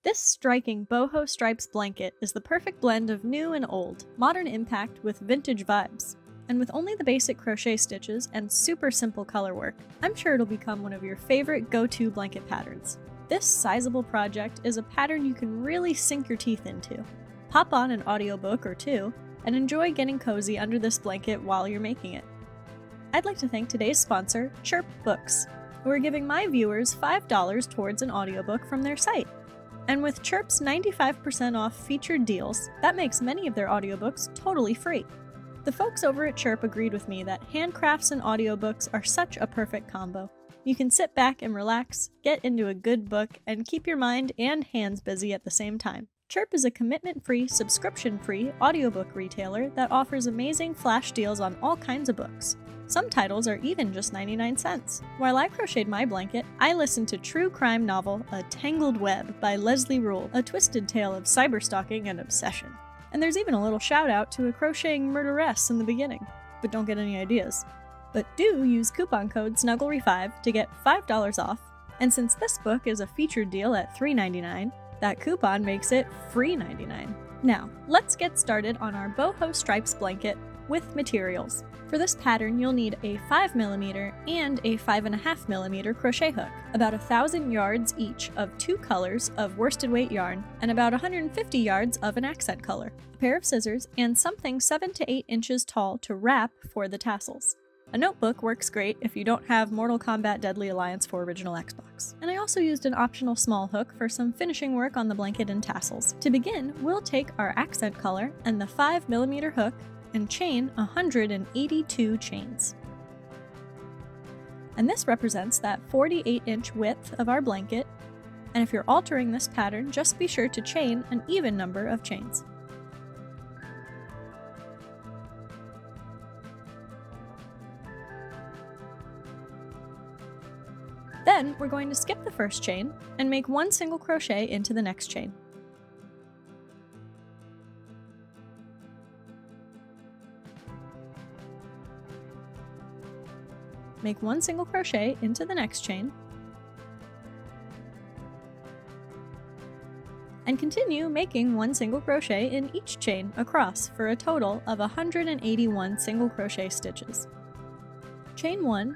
This striking boho stripes blanket is the perfect blend of new and old, modern impact with vintage vibes. And with only the basic crochet stitches and super simple color work, I'm sure it'll become one of your favorite go-to blanket patterns. This sizeable project is a pattern you can really sink your teeth into. Pop on an audiobook or two, and enjoy getting cozy under this blanket while you're making it. I'd like to thank today's sponsor, Chirp Books, who are giving my viewers $5 towards an audiobook from their site. And with Chirp's 95% off featured deals, that makes many of their audiobooks totally free. The folks over at Chirp agreed with me that handcrafts and audiobooks are such a perfect combo. You can sit back and relax, get into a good book, and keep your mind and hands busy at the same time. Chirp is a commitment-free, subscription-free audiobook retailer that offers amazing flash deals on all kinds of books. Some titles are even just 99 cents. While I crocheted my blanket, I listened to true crime novel A Tangled Web by Leslie Rule, a twisted tale of cyberstalking and obsession. And there's even a little shout out to a crocheting murderess in the beginning, but don't get any ideas. But do use coupon code SNUGGLERY5 to get $5 off, and since this book is a featured deal at $3.99, that coupon makes it free $99. Now, let's get started on our boho stripes blanket with materials. For this pattern, you'll need a 5mm and a 5.5mm crochet hook, about 1,000 yards each of 2 colors of worsted weight yarn, and about 150 yards of an accent color, a pair of scissors, and something 7 to 8 inches tall to wrap for the tassels. A notebook works great if you don't have Mortal Kombat Deadly Alliance for original Xbox. And I also used an optional small hook for some finishing work on the blanket and tassels. To begin, we'll take our accent color and the 5mm hook and chain 182 chains. And this represents that 48-inch width of our blanket, and if you're altering this pattern, just be sure to chain an even number of chains. Then we're going to skip the first chain and make 1 single crochet into the next chain. Make 1 single crochet into the next chain, and continue making 1 single crochet in each chain across for a total of 181 single crochet stitches. Chain 1,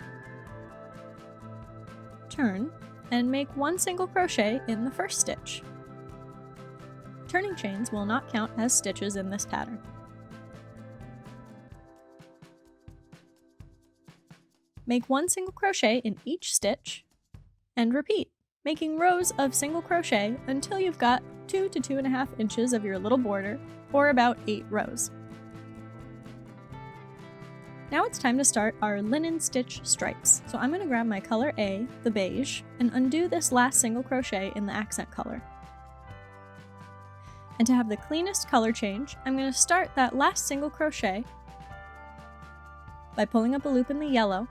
turn, and make 1 single crochet in the first stitch. Turning chains will not count as stitches in this pattern. Make 1 single crochet in each stitch, and repeat, making rows of single crochet until you've got 2 to 2.5 inches of your little border, or about 8 rows. Now it's time to start our linen stitch stripes. So I'm going to grab my color A, the beige, and undo this last single crochet in the accent color. And to have the cleanest color change, I'm going to start that last single crochet by pulling up a loop in the yellow,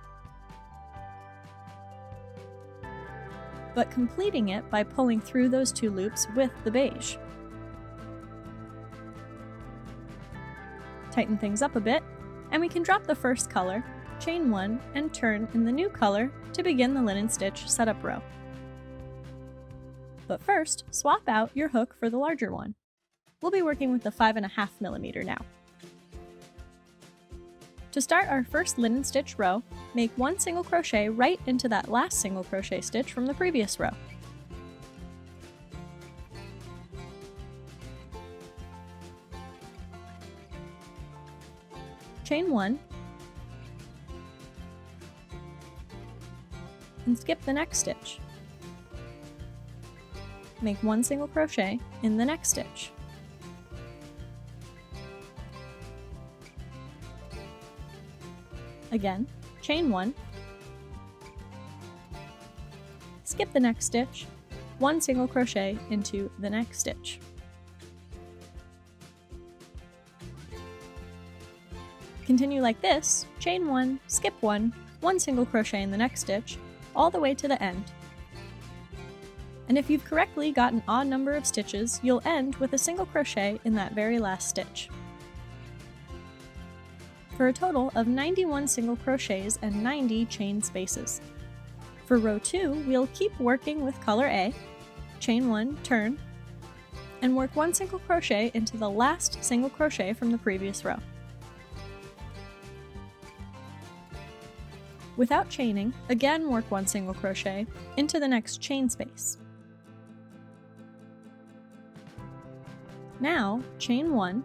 but completing it by pulling through those 2 loops with the beige. Tighten things up a bit, and we can drop the first color, chain 1, and turn in the new color to begin the linen stitch setup row. But first, swap out your hook for the larger one. We'll be working with the 5.5mm now. To start our first linen stitch row, make 1 single crochet right into that last single crochet stitch from the previous row. Chain 1, and skip the next stitch. Make 1 single crochet in the next stitch. Again, chain 1, skip the next stitch, 1 single crochet into the next stitch. Continue like this, chain 1, skip 1, 1 single crochet in the next stitch, all the way to the end. And if you've correctly got an odd number of stitches, you'll end with a single crochet in that very last stitch. For a total of 91 single crochets and 90 chain spaces. For row 2, we'll keep working with color A, chain 1, turn, and work 1 single crochet into the last single crochet from the previous row. Without chaining, again work 1 single crochet into the next chain space. Now, chain 1,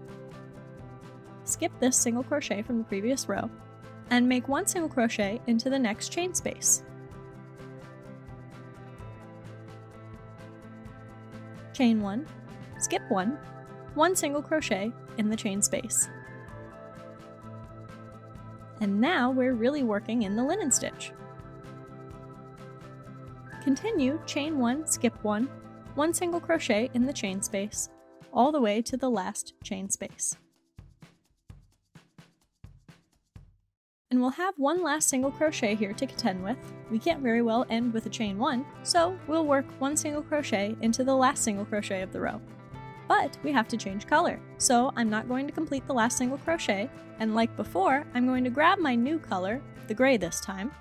skip this single crochet from the previous row, and make 1 single crochet into the next chain space. Chain 1, skip 1, 1 single crochet in the chain space. And now we're really working in the linen stitch. Continue chain 1, skip 1, 1 single crochet in the chain space, all the way to the last chain space. And we'll have 1 last single crochet here to contend with. We can't very well end with a chain 1, so we'll work 1 single crochet into the last single crochet of the row. But we have to change color, so I'm not going to complete the last single crochet, and like before, I'm going to grab my new color, the gray this time,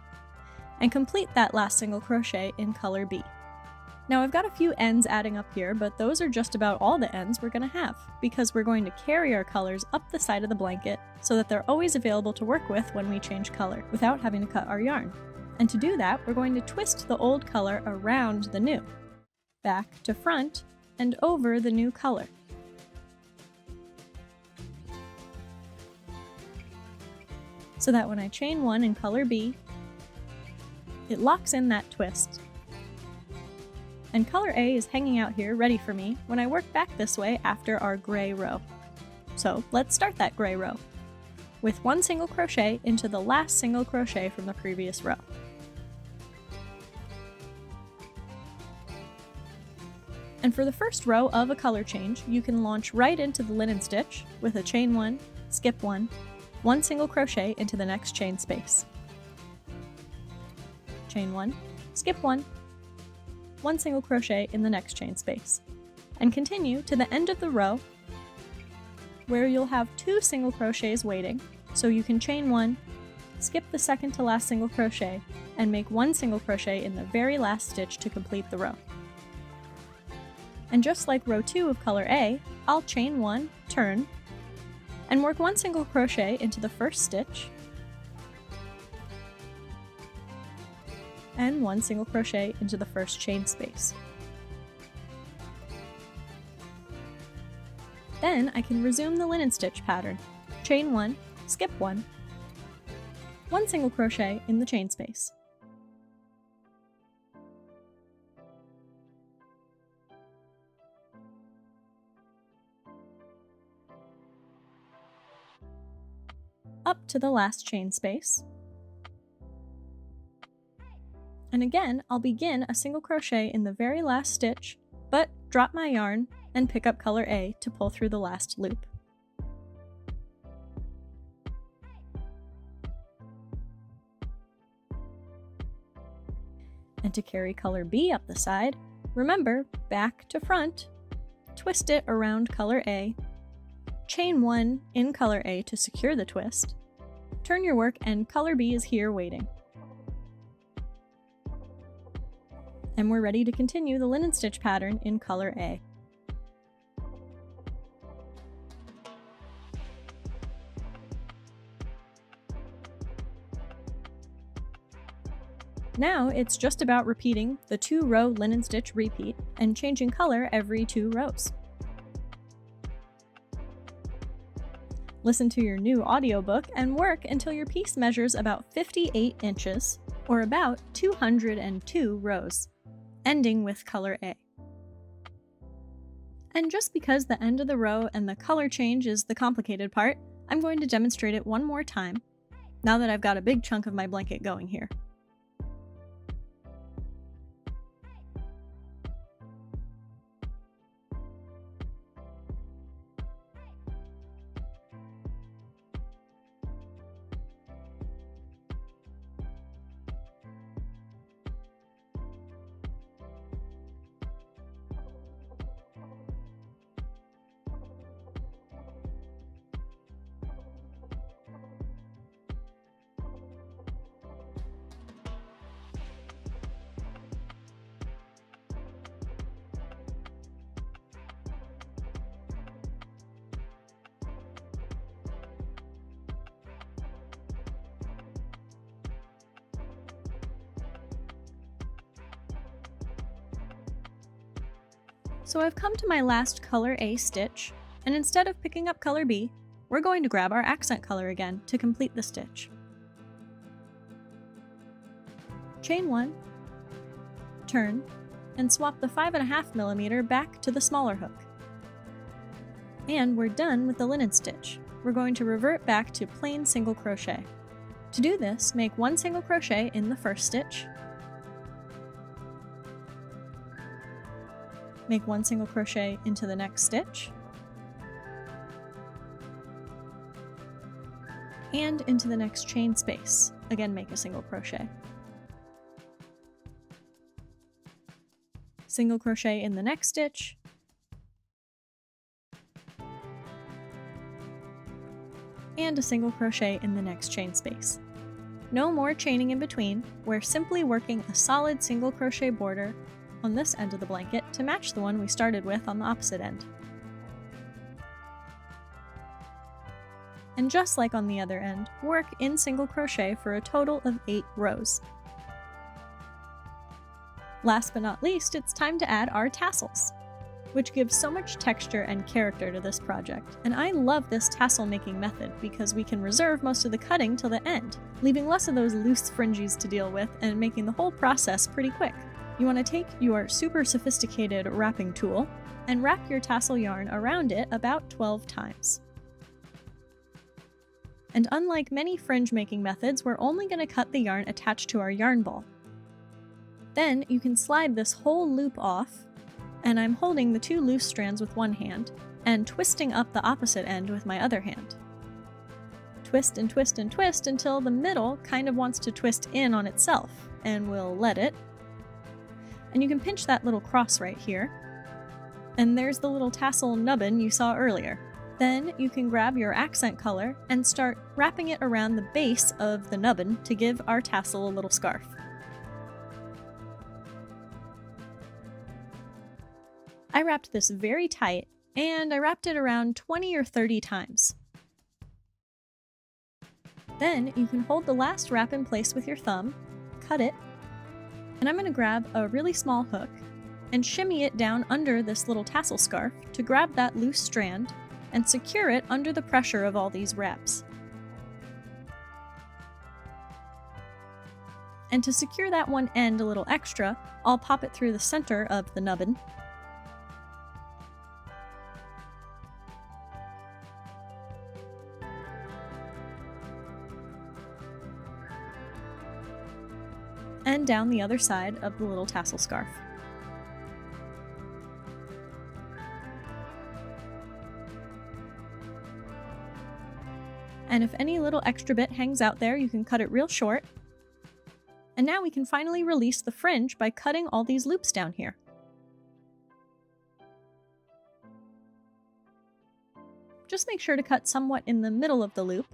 and complete that last single crochet in color B. Now I've got a few ends adding up here, but those are just about all the ends we're going to have, because we're going to carry our colors up the side of the blanket so that they're always available to work with when we change color, without having to cut our yarn. And to do that, we're going to twist the old color around the new, back to front, and over the new color. So that when I chain 1 in color B, it locks in that twist. And color A is hanging out here ready for me when I work back this way after our gray row. So let's start that gray row with 1 single crochet into the last single crochet from the previous row. And for the first row of a color change, you can launch right into the linen stitch with a chain 1, skip 1, 1 single crochet into the next chain space. Chain 1, skip 1, 1 single crochet in the next chain space, and continue to the end of the row where you'll have 2 single crochets waiting, so you can chain 1, skip the second to last single crochet, and make 1 single crochet in the very last stitch to complete the row. And just like row 2 of color A, I'll chain 1, turn, and work 1 single crochet into the first stitch, and 1 single crochet into the first chain space. Then I can resume the linen stitch pattern. Chain 1, skip 1, 1 single crochet in the chain space. Up to the last chain space. And again, I'll begin a single crochet in the very last stitch, but drop my yarn and pick up color A to pull through the last loop. And to carry color B up the side, remember, back to front, twist it around color A, chain 1 in color A to secure the twist, turn your work, and color B is here waiting. And we're ready to continue the linen stitch pattern in color A. Now it's just about repeating the 2-row linen stitch repeat and changing color every 2 rows. Listen to your new audiobook and work until your piece measures about 58 inches, or about 202 rows, ending with color A. And just because the end of the row and the color change is the complicated part, I'm going to demonstrate it one more time, now that I've got a big chunk of my blanket going here. So I've come to my last color A stitch, and instead of picking up color B, we're going to grab our accent color again to complete the stitch. Chain 1, turn, and swap the 5.5mm back to the smaller hook. And we're done with the linen stitch. We're going to revert back to plain single crochet. To do this, make 1 single crochet in the first stitch, make 1 single crochet into the next stitch, and into the next chain space. Again, make a single crochet. Single crochet in the next stitch, and a single crochet in the next chain space. No more chaining in between, we're simply working a solid single crochet border on this end of the blanket to match the one we started with on the opposite end. And just like on the other end, work in single crochet for a total of 8 rows. Last but not least, it's time to add our tassels, which gives so much texture and character to this project. And I love this tassel making method because we can reserve most of the cutting till the end, leaving less of those loose fringes to deal with and making the whole process pretty quick. You want to take your super sophisticated wrapping tool and wrap your tassel yarn around it about 12 times. And unlike many fringe making methods, we're only going to cut the yarn attached to our yarn ball. Then you can slide this whole loop off, and I'm holding the 2 loose strands with one hand and twisting up the opposite end with my other hand. Twist and twist and twist until the middle kind of wants to twist in on itself, and we'll let it. And you can pinch that little cross right here. And there's the little tassel nubbin you saw earlier. Then you can grab your accent color and start wrapping it around the base of the nubbin to give our tassel a little scarf. I wrapped this very tight, and I wrapped it around 20 or 30 times. Then you can hold the last wrap in place with your thumb, cut it, and I'm going to grab a really small hook and shimmy it down under this little tassel scarf to grab that loose strand and secure it under the pressure of all these wraps. And to secure that one end a little extra, I'll pop it through the center of the nubbin. And down the other side of the little tassel scarf. And if any little extra bit hangs out there, you can cut it real short. And now we can finally release the fringe by cutting all these loops down here. Just make sure to cut somewhat in the middle of the loop.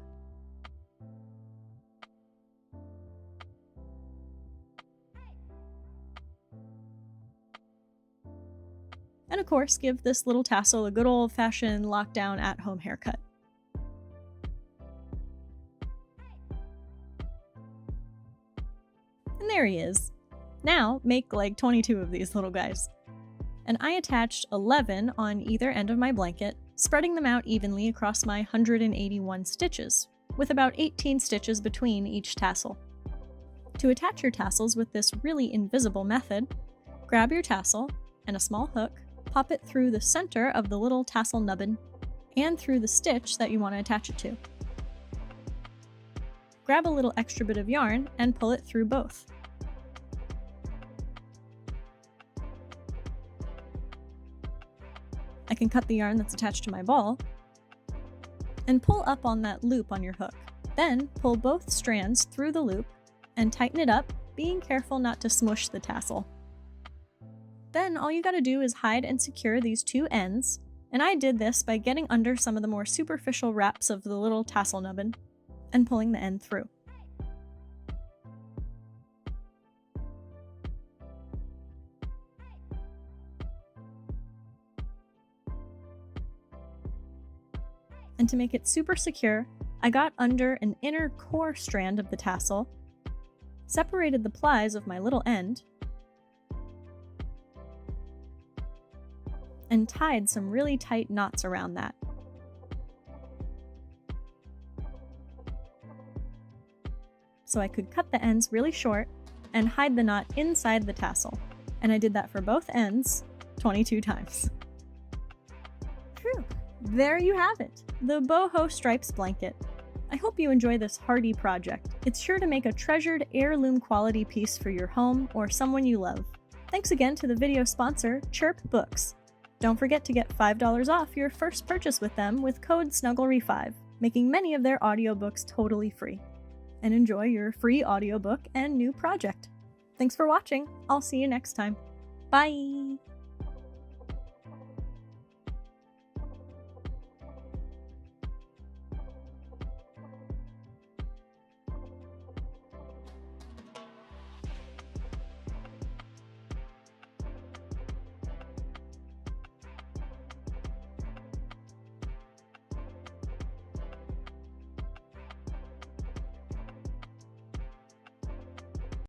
And of course, give this little tassel a good old-fashioned lockdown at-home haircut. And there he is. Now, make like 22 of these little guys. And I attached 11 on either end of my blanket, spreading them out evenly across my 181 stitches, with about 18 stitches between each tassel. To attach your tassels with this really invisible method, grab your tassel and a small hook, pop it through the center of the little tassel nubbin and through the stitch that you want to attach it to. Grab a little extra bit of yarn and pull it through both. I can cut the yarn that's attached to my ball and pull up on that loop on your hook. Then pull both strands through the loop and tighten it up, being careful not to smush the tassel. Then all you gotta do is hide and secure these 2 ends, and I did this by getting under some of the more superficial wraps of the little tassel nubbin and pulling the end through. And to make it super secure, I got under an inner core strand of the tassel, separated the plies of my little end, and tied some really tight knots around that. So I could cut the ends really short and hide the knot inside the tassel. And I did that for both ends 22 times. Phew. There you have it, the Boho Stripes blanket. I hope you enjoy this hardy project. It's sure to make a treasured heirloom quality piece for your home or someone you love. Thanks again to the video sponsor, Chirp Books. Don't forget to get $5 off your first purchase with them with code SNUGGLERY5, making many of their audiobooks totally free. And enjoy your free audiobook and new project. Thanks for watching. I'll see you next time. Bye!